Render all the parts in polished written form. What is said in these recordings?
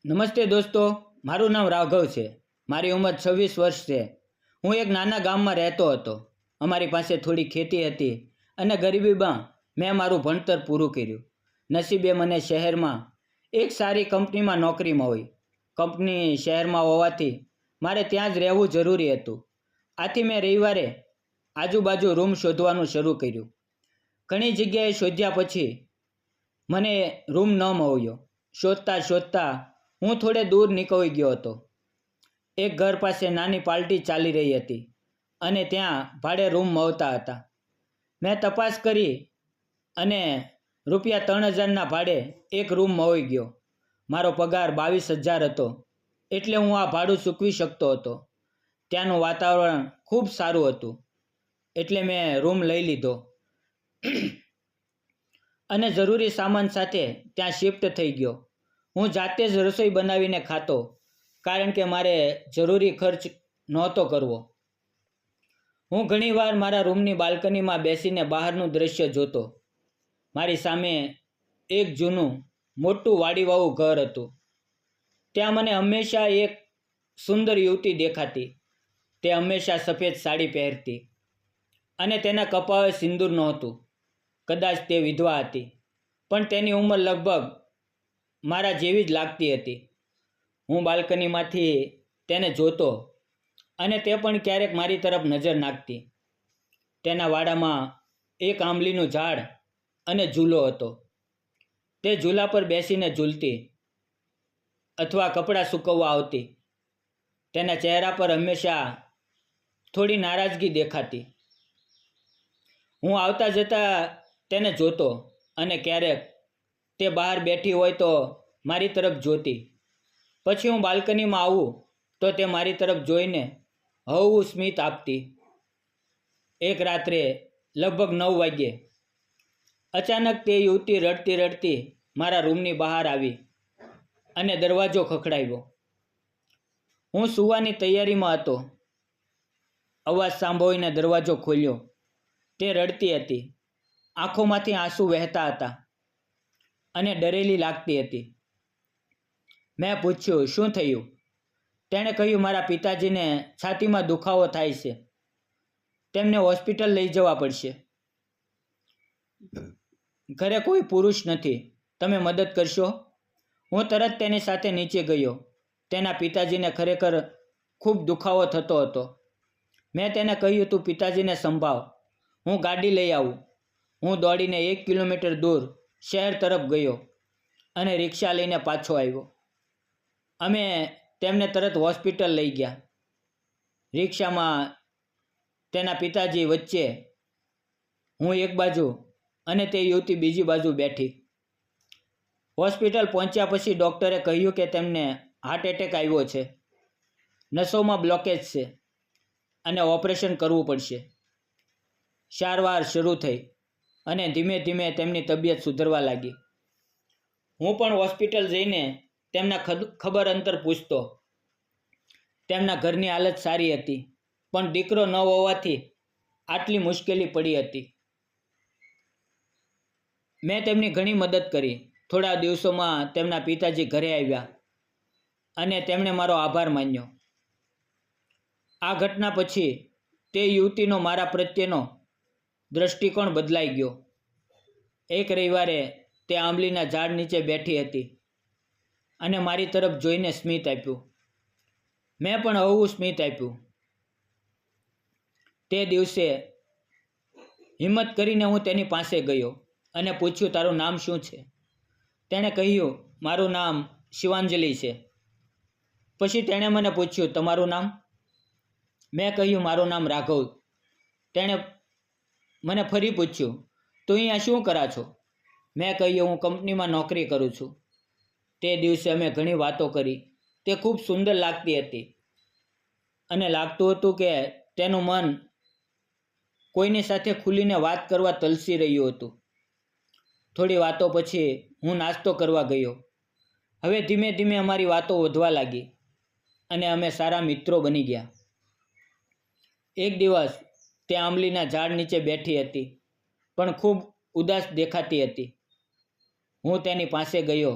નમસ્તે દોસ્તો, મારું નામ રાઘવ છે. મારી ઉંમર 26 વર્ષ છે. હું એક નાના ગામમાં રહેતો હતો. અમારી પાસે થોડી ખેતી હતી અને ગરીબીમાં મેં મારું ભણતર પૂરું કર્યું. નસીબે મને શહેરમાં એક સારી કંપનીમાં નોકરી મળી. કંપની શહેરમાં હોવાથી મારે ત્યાં જ રહેવું જરૂરી હતું. આથી મેં રવિવારે આજુબાજુ રૂમ શોધવાનું શરૂ કર્યું. ઘણી જગ્યાએ શોધ્યા પછી મને રૂમ ન મળ્યો. શોધતા શોધતા હું થોડે દૂર નીકળી ગયો હતો. એક ઘર પાસે નાની પાર્ટી ચાલી રહી હતી અને ત્યાં ભાડે રૂમ મળતા હતા. મેં તપાસ કરી અને રૂપિયા 3,000ના ભાડે એક રૂમ મળી ગયો. મારો પગાર 22,000 હતો, એટલે હું આ ભાડું ચૂકવી શકતો હતો. ત્યાંનું વાતાવરણ ખૂબ સારું હતું, એટલે મેં રૂમ લઈ લીધો અને જરૂરી સામાન સાથે ત્યાં શિફ્ટ થઈ ગયો. હું જાતે જ રસોઈ બનાવીને ખાતો, કારણ કે મારે જરૂરી ખર્ચ નહોતો કરવો. હું ઘણીવાર મારા રૂમની બાલ્કનીમાં બેસીને બહારનું દૃશ્ય જોતો. મારી સામે એક જૂનું મોટું વાડીવાળું ઘર હતું. ત્યાં મને હંમેશા એક સુંદર યુવતી દેખાતી. તે હંમેશા સફેદ સાડી પહેરતી અને તેના કપાળે સિંદૂર નહોતું. કદાચ તે વિધવા હતી, પણ તેની ઉંમર લગભગ મારા જેવી જ લાગતી હતી. હું બાલ્કનીમાંથી તેને જોતો અને તે પણ ક્યારેક મારી તરફ નજર નાખતી. તેના વાડામાં એક આંબલીનું ઝાડ અને ઝૂલો હતો. તે ઝૂલા પર બેસીને ઝૂલતી અથવા કપડાં સૂકવવા આવતી. તેના ચહેરા પર હંમેશા થોડી નારાજગી દેખાતી. હું આવતા જતા તેને જોતો અને ક્યારેક તે બહાર બેઠી હોય તો મારી તરફ જોતી. પછી હું બાલ્કનીમાં આવું તો તે મારી તરફ જોઈને હળવું સ્મિત આપતી. એક રાત્રે લગભગ 9 વાગ્યે અચાનક તે યુવતી રડતી રડતી મારા રૂમની બહાર આવી અને દરવાજો ખખડાવ્યો. હું સૂવાની તૈયારીમાં હતો. અવાજ સાંભળીને દરવાજો ખોલ્યો. તે રડતી હતી. આંખોમાંથી આંસુ વહેતા હતા અને ડરેલી લાગતી હતી. મેં પૂછ્યું, શું થયું? તેણે કહ્યું, મારા પિતાજીને છાતીમાં દુખાવો થાય છે. તેમને હોસ્પિટલ લઈ જવા પડશે. ઘરે કોઈ પુરુષ નથી. તમે મદદ કરશો? હું તરત તેની સાથે નીચે ગયો. તેના પિતાજીને ખરેખર ખૂબ દુખાવો થતો હતો. મેં તેને કહ્યું, તું પિતાજીને સંભાળ, હું ગાડી લઈ આવું. હું દોડીને 1 કિલોમીટર દૂર શહેર તરફ ગયો અને રિક્ષા લઈને પાછો આવ્યો. અમે તેમને તરત હોસ્પિટલ લઈ ગયા. રિક્ષામાં તેના પિતાજી વચ્ચે, હું એક બાજુ અને તે યુવતી બીજી બાજુ બેઠી. હોસ્પિટલ પહોંચ્યા પછી ડૉક્ટરે કહ્યું કે તેમને હાર્ટ એટેક આવ્યો છે. નસોમાં બ્લોકેજ છે અને ઓપરેશન કરવું પડશે. સારવાર શરૂ થઈ અને ધીમે ધીમે તેમની તબિયત સુધરવા લાગી. હું પણ હોસ્પિટલ જઈને તેમના ખબર અંતર પૂછતો. તેમના ઘરની હાલત સારી હતી, પણ દીકરો ન હોવાથી આટલી મુશ્કેલી પડી હતી. મેં તેમની ઘણી મદદ કરી. થોડા દિવસોમાં તેમના પિતાજી ઘરે આવ્યા અને તેમણે મારો આભાર માન્યો. આ ઘટના પછી તે યુવતીનો મારા પ્રત્યેનો દૃષ્ટિકોણ બદલાઈ ગયો. એક રવિવારે તે આંબલીના ઝાડ નીચે બેઠી હતી અને મારી તરફ જોઈને સ્મિત આપ્યું. મેં પણ હળવું સ્મિત આપ્યું. તે દિવસે હિંમત કરીને હું તેની પાસે ગયો અને પૂછ્યું, તારું નામ શું છે? તેણે કહ્યું, મારું નામ શિવાંજલિ છે. પછી તેણે મને પૂછ્યું, તમારું નામ? મેં કહ્યું, મારું નામ રાઘવ. તેણે મને ફરી પૂછ્યું, તું અહીંયા શું કરા છો? મેં કહ્યું, હું કંપનીમાં નોકરી કરું છું. તે દિવસે અમે ઘણી વાતો કરી. તે ખૂબ સુંદર લાગતી હતી અને લાગતું હતું કે તેનું મન કોઈની સાથે ખુલીને વાત કરવા તલસી રહ્યું હતું. થોડી વાતો પછી હું નાસ્તો કરવા ગયો. હવે ધીમે ધીમે અમારી વાતો વધવા લાગી અને અમે સારા મિત્રો બની ગયા. એક દિવસ તે આંબલીના ઝાડ નીચે બેઠી હતી, પણ ખૂબ ઉદાસ દેખાતી હતી. હું તેની પાસે ગયો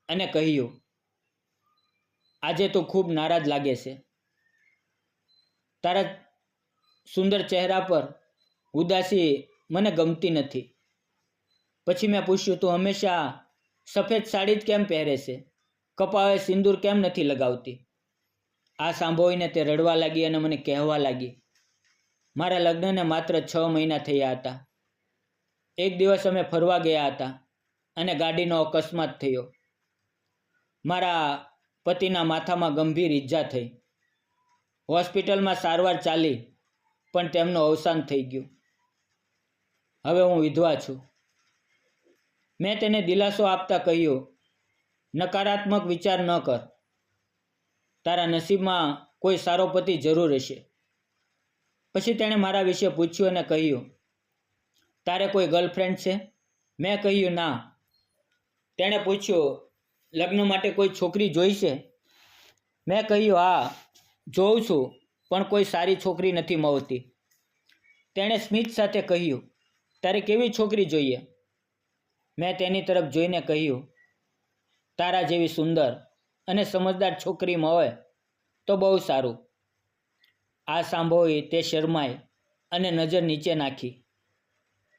અને કહ્યું, આજે તું ખૂબ નારાજ લાગે છે. તારા સુંદર ચહેરા પર ઉદાસી મને ગમતી નથી. પછી મેં પૂછ્યું, તું હંમેશા સફેદ સાડી જ કેમ પહેરે છે? કપાળે સિંદૂર કેમ નથી લગાવતી? આ સાંભળીને તે રડવા લાગી અને મને કહેવા લાગી, મારા લગ્નને માત્ર 6 મહિના થયા હતા. એક દિવસ અમે ફરવા ગયા હતા અને ગાડીનો અકસ્માત થયો. મારા પતિના માથામાં ગંભીર ઈજા થઈ. હોસ્પિટલમાં સારવાર ચાલી, પણ તેમનું અવસાન થઈ ગયું. હવે હું વિધવા છું. મેં તેને દિલાસો આપતા કહ્યું, નકારાત્મક વિચાર ન કર. તારા નસીબમાં કોઈ સારો પતિ જરૂર હશે. પછી તેણે મારા વિશે પૂછ્યું અને કહ્યું, તારે કોઈ ગર્લફ્રેન્ડ છે? મેં કહ્યું, ના. તેણે પૂછ્યું, લગ્ન માટે કોઈ છોકરી જોઈ છે? મેં કહ્યું, હા, જોઉં છું, પણ કોઈ સારી છોકરી નથી મળતી. તેણે સ્મિત સાથે કહ્યું, તારે કેવી છોકરી જોઈએ? મેં તેની તરફ જોઈને કહ્યું, તારા જેવી સુંદર અને સમજદાર છોકરી મળે તો બહુ સારું. આ સાંભળી તે શરમાઈ અને નજર નીચે નાખી.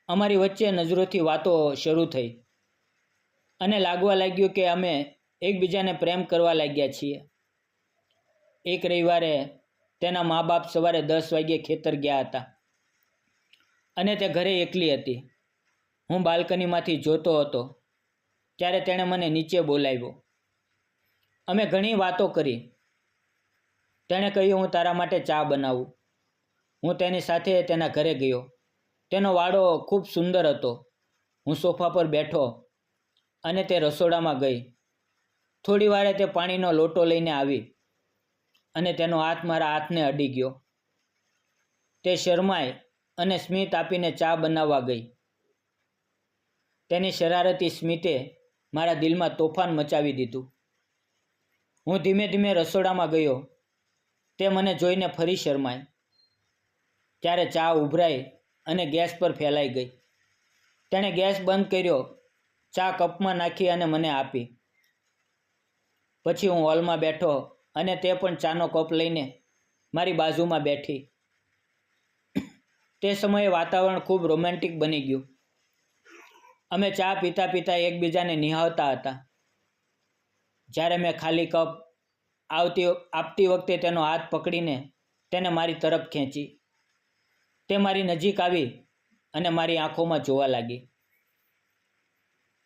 અમારી વચ્ચે નજરોથી વાતો શરૂ થઈ અને લાગવા લાગ્યું કે અમે એકબીજાને પ્રેમ કરવા લાગ્યા છીએ. એક રવિવારે તેના મા બાપ સવારે 10 વાગ્યે ખેતર ગયા હતા અને તે ઘરે એકલી હતી. હું બાલ્કનીમાંથી જોતો હતો ત્યારે તેણે મને નીચે બોલાવ્યો. અમે ઘણી વાતો કરી. તેણે કહ્યું, હું તારા માટે ચા બનાવું. હું તેની સાથે તેના ઘરે ગયો. તેનો વાડો ખૂબ સુંદર હતો. હું સોફા પર બેઠો અને તે રસોડામાં ગઈ. થોડી વારે તે પાણીનો લોટો લઈને આવી અને તેનો હાથ મારા હાથને અડી ગયો. તે શરમાઈ અને સ્મિત આપીને ચા બનાવવા ગઈ. તેની શરારતી સ્મિતે મારા દિલમાં તોફાન મચાવી દીધું. હું ધીમે ધીમે રસોડામાં ગયો. તે મને જોઈને ફરી શરમાઈ. ત્યારે ચા ઉભરાઈ અને ગેસ પર ફેલાઈ ગઈ. તેણે ગેસ બંધ કર્યો, ચા કપમાં નાખી અને મને આપી. પછી હું હોલમાં બેઠો અને તે પણ ચાનો કપ લઈને મારી બાજુમાં બેઠી. તે સમયે વાતાવરણ ખૂબ રોમેન્ટિક બની ગયું. અમે ચા પીતા પીતા એકબીજાને નિહાળતા હતા. જ્યારે મેં ખાલી કપ આપતી વખતે તેનો હાથ પકડીને તેને મારી તરફ ખેંચી. તે મારી નજીક આવી અને મારી આંખોમાં જોવા લાગી.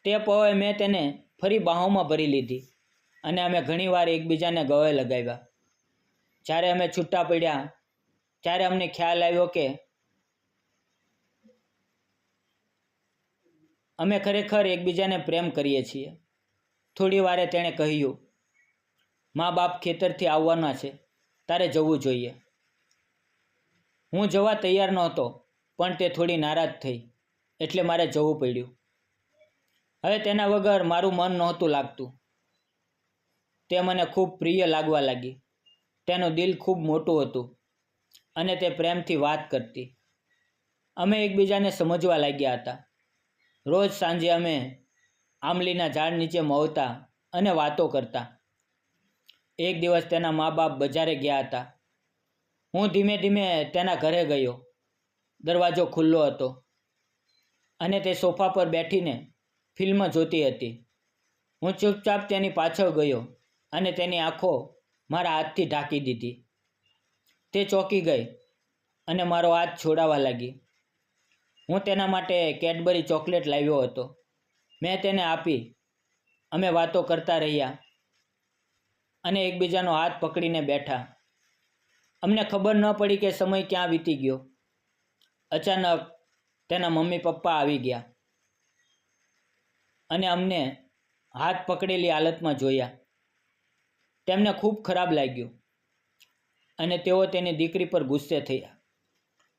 તે પળે મેં તેને ફરી બાહોમાં ભરી લીધી અને અમે ઘણીવાર એકબીજાને ગળે લગાવ્યા. જ્યારે અમે છૂટા પડ્યા ત્યારે અમને ખ્યાલ આવ્યો કે અમે ખરેખર એકબીજાને પ્રેમ કરીએ છીએ. થોડી વારે તેણે કહ્યું, મા બાપ ખેતરથી આવવાના છે, તારે જવું જોઈએ. હું જવા તૈયાર નહોતો, પણ તે થોડી નારાજ થઈ એટલે મારે જવું પડ્યું. હવે તેના વગર મારું મન નહોતું લાગતું. તે મને ખૂબ પ્રિય લાગવા લાગી. તેનું દિલ ખૂબ મોટું હતું અને તે પ્રેમથી વાત કરતી. અમે એકબીજાને સમજવા લાગ્યા હતા. રોજ સાંજે અમે આંબલીના ઝાડ નીચે મળતા અને વાતો કરતા. એક દિવસ તેના મા બાપ બજારે ગયા હતા. હું ધીમે ધીમે તેના ઘરે ગયો. દરવાજો ખુલ્લો હતો અને તે સોફા પર બેઠીને ફિલ્મ જોતી હતી. હું ચૂપચાપ તેની પાછળ ગયો અને તેની આંખો મારા હાથથી ઢાંકી દીધી. તે ચોંકી ગઈ અને મારો હાથ છોડાવવા લાગી. હું તેના માટે કેડબરી ચોકલેટ લાવ્યો હતો. મેં તેને આપી. અમે વાતો કરતા રહ્યા અને એકબીજાનો હાથ પકડીને બેઠા. અમને ખબર ન પડી કે સમય ક્યાં વીતી ગયો. અચાનક તેના મમ્મી પપ્પા આવી ગયા અને અમને હાથ પકડેલી હાલતમાં જોયા. તેમને ખૂબ ખરાબ લાગ્યું અને તેઓ તેની દીકરી પર ગુસ્સે થયા,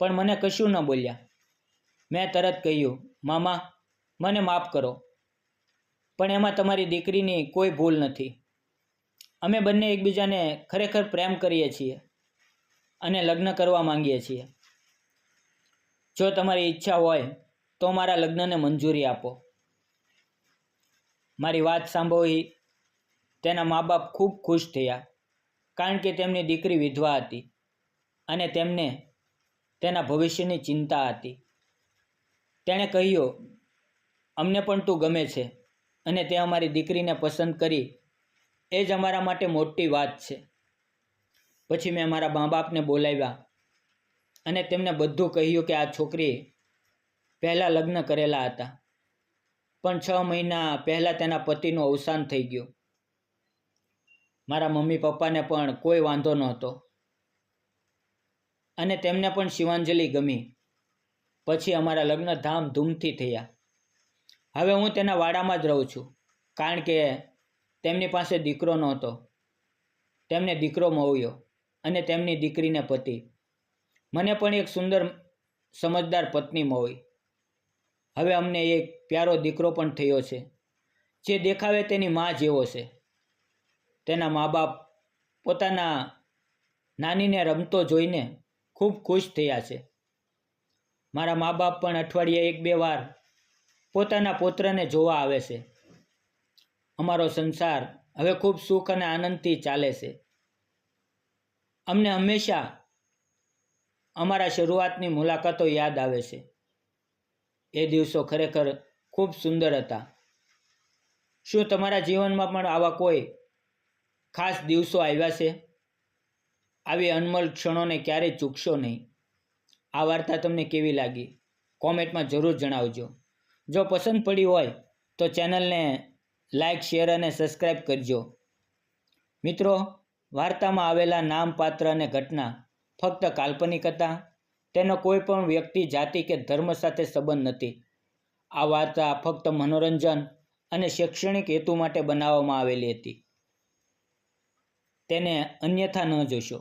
પણ મને કશું ન બોલ્યા. મેં તરત કહ્યું, મામા, મને માફ કરો, પણ એમાં તમારી દીકરીની કોઈ ભૂલ નથી. અમે બંને એકબીજાને ખરેખર પ્રેમ કરીએ છીએ અને લગ્ન કરવા માંગીએ છીએ. જો તમારી ઈચ્છા હોય તો મારા લગ્નને મંજૂરી આપો. મારી વાત સાંભળી તેના મા બાપ ખૂબ ખુશ થયા કારણ કે તેમની દીકરી વિધવા હતી અને તેમને તેના ભવિષ્યની ચિંતા હતી. તેણે કહ્યું, અમને પણ તું ગમે છે અને તે અમારી દીકરીને પસંદ કરી એ જ અમારા માટે મોટી વાત છે. પછી મેં મારા મા બાપને બોલાવ્યા અને તેમને બધું કહ્યું કે આ છોકરી પહેલાં લગ્ન કરેલા હતા, પણ 6 મહિના પહેલાં તેના પતિનું અવસાન થઈ ગયું. મારા મમ્મી પપ્પાને પણ કોઈ વાંધો નહોતો અને તેમને પણ શિવાંજલિ ગમી. પછી અમારા લગ્ન ધામધૂમથી થયા. હવે હું તેના વાડામાં જ રહું છું, કારણ કે તેમની પાસે દીકરો નહોતો. તેમને દીકરો મળ્યો અને તેમની દીકરીને પતિ. મને પણ એક સુંદર સમજદાર પત્ની મળી. હવે અમને એક પ્યારો દીકરો પણ થયો છે, જે દેખાવે તેની મા જેવો છે. તેના મા બાપ પોતાના નાનીને રમતો જોઈને ખૂબ ખુશ થયા છે. મારા મા બાપ પણ અઠવાડિયે 1-2 વાર પોતાના પુત્રને જોવા આવે છે. અમારો સંસાર હવે ખૂબ સુખ અને આનંદથી ચાલે છે. અમને હંમેશા અમારા શરૂઆતની મુલાકાતો યાદ આવે છે. એ દિવસો ખરેખર ખૂબ સુંદર હતા. શું તમારા જીવનમાં પણ આવા કોઈ ખાસ દિવસો આવ્યા છે? આવી અનમોલ ક્ષણોને ક્યારેય ચૂકશો નહીં. આ વાર્તા તમને કેવી લાગી? કોમેન્ટમાં જરૂર જણાવજો. જો પસંદ પડી હોય તો ચેનલને લાઇક, શેર અને સબસ્ક્રાઈબ કરજો. મિત્રો, વાર્તામાં આવેલા નામ, પાત્ર અને ઘટના ફક્ત કાલ્પનિક હતા. તેનો કોઈ પણ વ્યક્તિ, જાતિ કે ધર્મ સાથે સંબંધ નથી. આ વાર્તા ફક્ત મનોરંજન અને શૈક્ષણિક હેતુ માટે બનાવવામાં આવેલી હતી. તેને અન્યથા ન જોશો.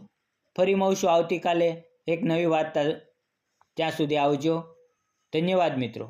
ફરી મળશું આવતીકાલે એક નવી વાર્તા. ત્યાં સુધી આવજો. ધન્યવાદ મિત્રો.